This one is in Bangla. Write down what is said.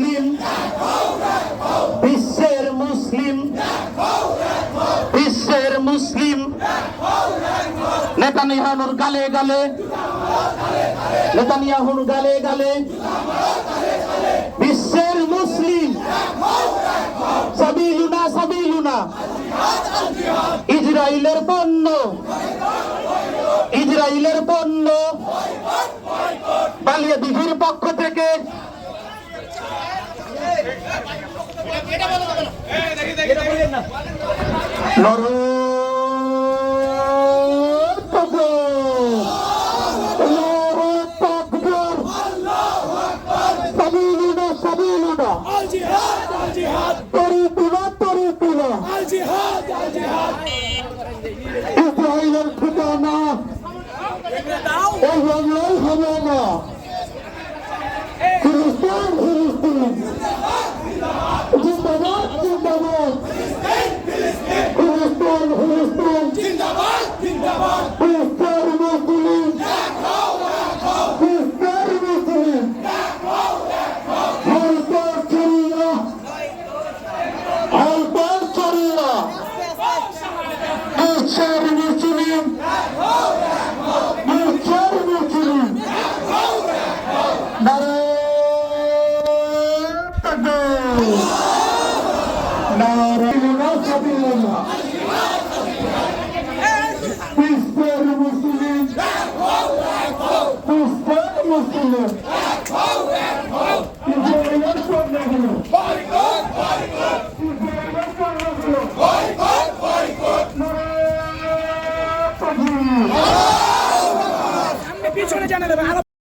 মুসলিম বিশ্বের মুসলিম বিশ্বের মুসলিম নেতানিয়াহুর গালে গালে নেতানিয়াহুর গালে গালে বিশ্বের মুসলিম সাবিলুনা সাবিলুনা ইসরায়েলের পণ্য ইসরায়েলের পণ্য বালিয়া দিঘির পক্ষ থেকে ইসরায়েলের ঠিকানা এই বাংলায় হবে না। ফিলিস্তিন ফিলিস্তিন জিন্দাবাদ জিন্দাবাদ ফিলিস্তিন ফিলিস্তিন জিন্দাবাদ জিন্দাবাদ ফিলিস্তিন মুসলিম ফিলিস্তিন মুসলিম হালপার ছড়িয়ে হালপার ছড়িয়ে বিশ্বের মুসলিম বিশ্বের মুসলিম পিছনে জানা দেবে